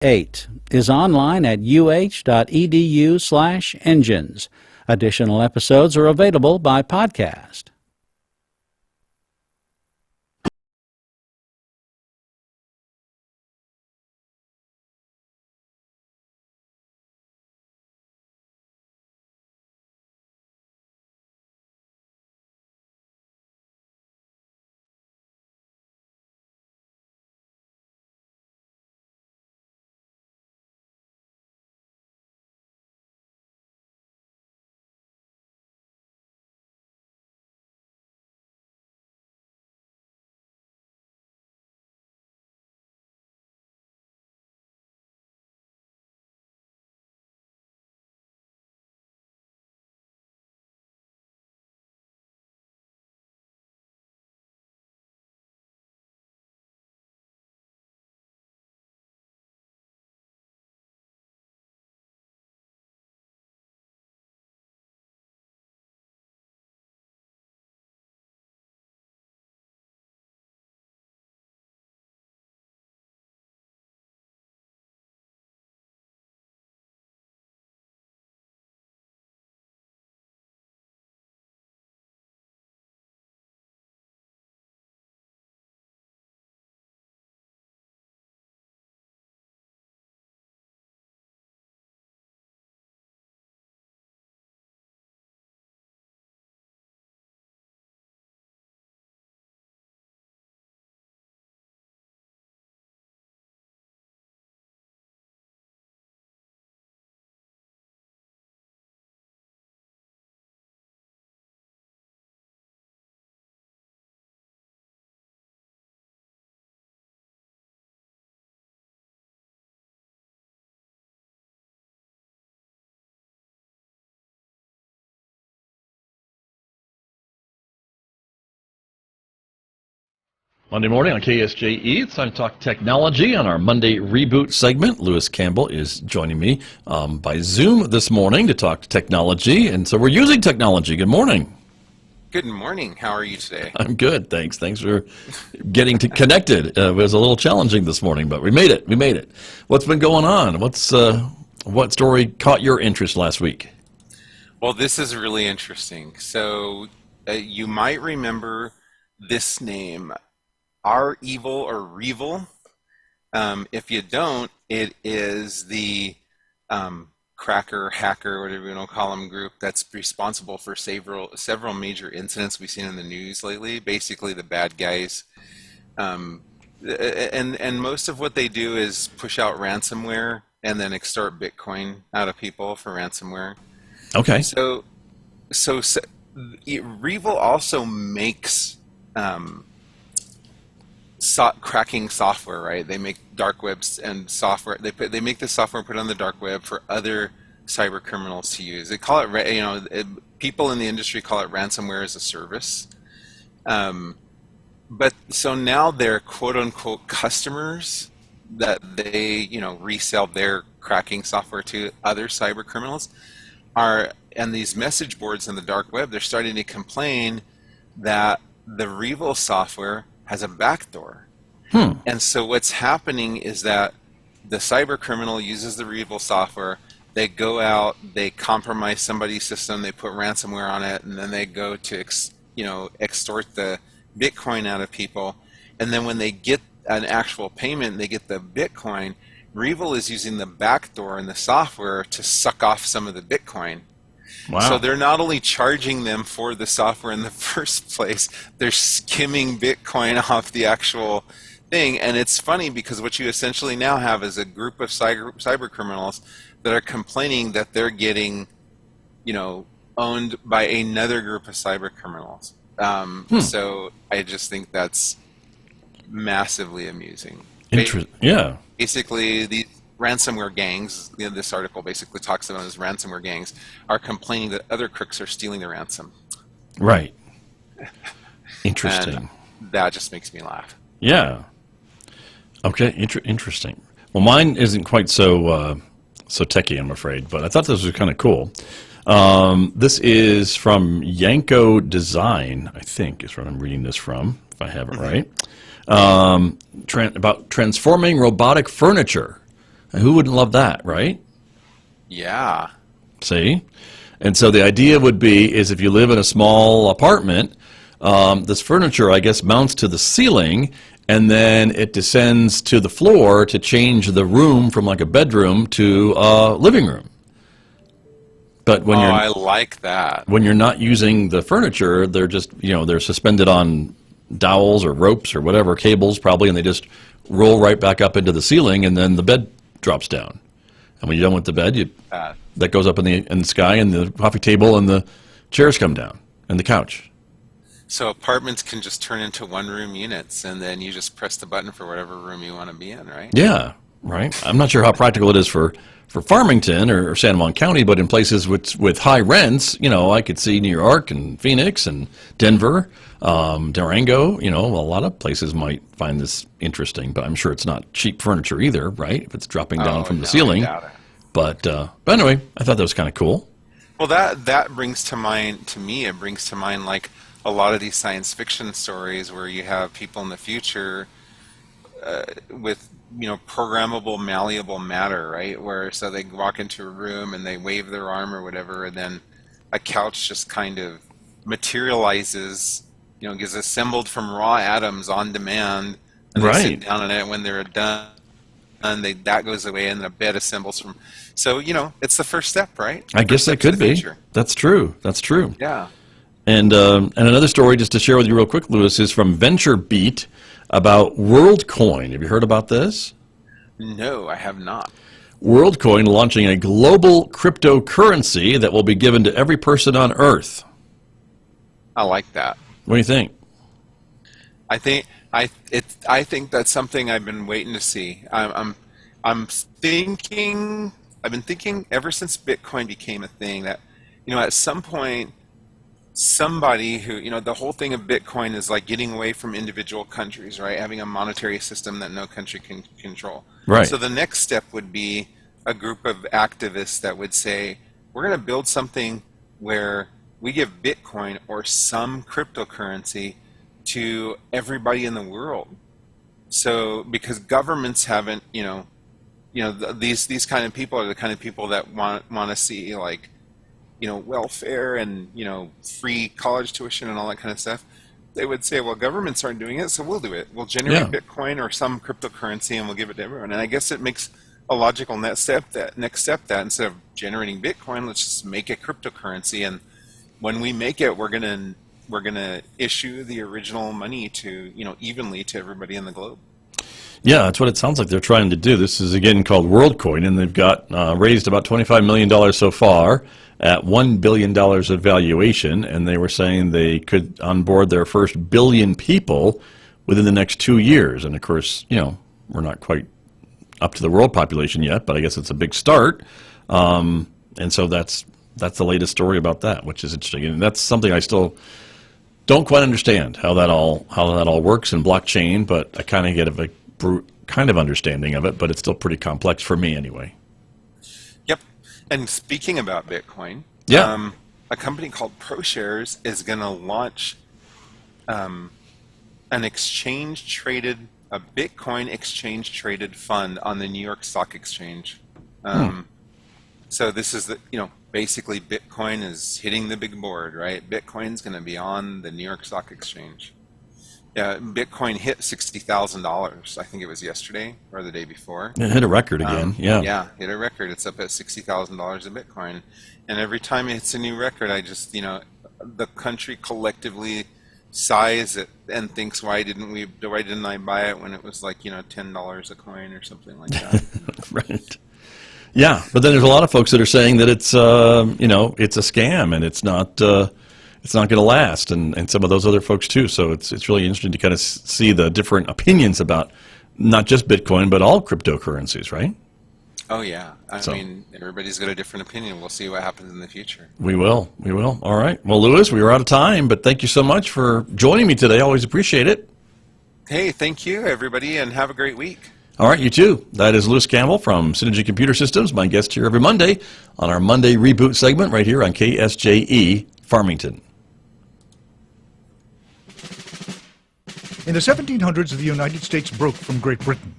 8 is online at uh.edu/engines. Additional episodes are available by podcast. Monday morning on KSJE, it's time to talk technology on our Monday Reboot segment. Lewis Campbell is joining me by Zoom this morning to talk technology, and so we're using technology. Good morning. Good morning. How are you today? I'm good, thanks. Thanks for getting connected. It was a little challenging this morning, but we made it. We made it. What's been going on? What story caught your interest last week? Well, this is really interesting. So you might remember this name, REvil or Revil. If you don't, it is the cracker, hacker, whatever you want to call them, group that's responsible for several major incidents we've seen in the news lately. Basically, the bad guys, and most of what they do is push out ransomware and then extort Bitcoin out of people for ransomware. Okay. So Revil also makes cracking software, right? They make dark webs and software. They make the software and put it on the dark web for other cyber criminals to use. They call it, people in the industry call it ransomware as a service. But so now they're quote unquote customers that they, resell their cracking software to other cyber criminals and these message boards in the dark web, they're starting to complain that the Revil software has a backdoor. And so what's happening is that the cyber criminal uses the Revil software, they go out, they compromise somebody's system, they put ransomware on it, and then they go to extort the Bitcoin out of people. And then when they get an actual payment, they get the Bitcoin, Revil is using the backdoor in the software to suck off some of the Bitcoin. Wow. So they're not only charging them for the software in the first place, they're skimming Bitcoin off the actual thing. And it's funny because what you essentially now have is a group of cyber criminals that are complaining that they're getting, owned by another group of cyber criminals. So I just think that's massively amusing. Yeah. Basically, these ransomware gangs, this article basically talks about as ransomware gangs, are complaining that other crooks are stealing their ransom. Right. Interesting. And that just makes me laugh. Yeah. Okay. Interesting. Well, mine isn't quite so techie, I'm afraid, but I thought this was kind of cool. This is from Yanko Design, I think is what I'm reading this from, if I have it right. About transforming robotic furniture Who wouldn't love that, right? Yeah. See? And so the idea would be is if you live in a small apartment, this furniture, I guess, mounts to the ceiling, and then it descends to the floor to change the room from like a bedroom to a living room. But when I like that. when you're not using the furniture, they're just, they're suspended on dowels or ropes or whatever, cables probably, and they just roll right back up into the ceiling, and then the bed drops down. And when you're done with the bed, that goes up in the sky, and the coffee table and the chairs come down, and the couch. So apartments can just turn into one-room units, and then you just press the button for whatever room you want to be in, right? Yeah, right. I'm not sure how practical it is for Farmington or San Juan County, but in places with high rents, I could see New York and Phoenix and Denver, Durango, a lot of places might find this interesting, but I'm sure it's not cheap furniture either, right? If it's dropping down from the ceiling. I doubt it. But anyway, I thought that was kind of cool. Well, that brings to mind, to me, it brings to mind like a lot of these science fiction stories where you have people in the future with programmable, malleable matter, right? Where so they walk into a room and they wave their arm or whatever, and then a couch just kind of materializes, gets assembled from raw atoms on demand, and they sit down on it. When they're done, and that goes away, and then a bed assembles from. So it's the first step, right? I guess that could be. That's true. That's true. Yeah. And another story just to share with you real quick, Lewis, is from VentureBeat about WorldCoin. Have you heard about this? No, I have not. WorldCoin launching a global cryptocurrency that will be given to every person on Earth. I like that. What do you think? I think that's something I've been waiting to see. I've been thinking ever since Bitcoin became a thing that at some point somebody who the whole thing of Bitcoin is like getting away from individual countries, right? Having a monetary system that no country can control. Right. So the next step would be a group of activists that would say, we're going to build something where we give Bitcoin or some cryptocurrency to everybody in the world. So because governments haven't, these kind of people are the kind of people that want to see like, welfare and, free college tuition and all that kind of stuff. They would say, well, governments aren't doing it, so we'll do it. We'll generate Bitcoin or some cryptocurrency and we'll give it to everyone. And I guess it makes a logical next step that instead of generating Bitcoin, let's just make a cryptocurrency. And when we make it, we're gonna issue the original money to, evenly to everybody in the globe. Yeah, that's what it sounds like they're trying to do. This is, again, called WorldCoin, and they've got raised about $25 million so far at $1 billion of valuation, and they were saying they could onboard their first billion people within the next 2 years. And, of course, we're not quite up to the world population yet, but I guess it's a big start. And so that's the latest story about that, which is interesting. And that's something I still don't quite understand, how that all works in blockchain, but I kind of get a kind of understanding of it, but it's still pretty complex for me anyway. Yep. And speaking about Bitcoin, a company called ProShares is going to launch a Bitcoin exchange traded fund on the New York Stock Exchange. So this is basically Bitcoin is hitting the big board, right? Bitcoin's going to be on the New York Stock Exchange. Yeah, Bitcoin hit $60,000. I think it was yesterday or the day before. It hit a record again. Yeah, hit a record. It's up at $60,000 a Bitcoin, and every time it hits a new record, I just the country collectively sighs it and thinks, why didn't I buy it when it was like $10 a coin or something like that? Right. Yeah, but then there's a lot of folks that are saying that it's it's a scam and it's not going to last, and some of those other folks too. So it's really interesting to kind of see the different opinions about not just Bitcoin but all cryptocurrencies, right? Oh yeah, I mean everybody's got a different opinion. We'll see what happens in the future. We will. All right. Well, Lewis, we were out of time, but thank you so much for joining me today. I always appreciate it. Hey, thank you everybody, and have a great week. All right, you too. That is Lewis Campbell from Cintigy Computer Systems, my guest here every Monday on our Monday Reboot segment right here on KSJE Farmington. In the 1700s, the United States broke from Great Britain.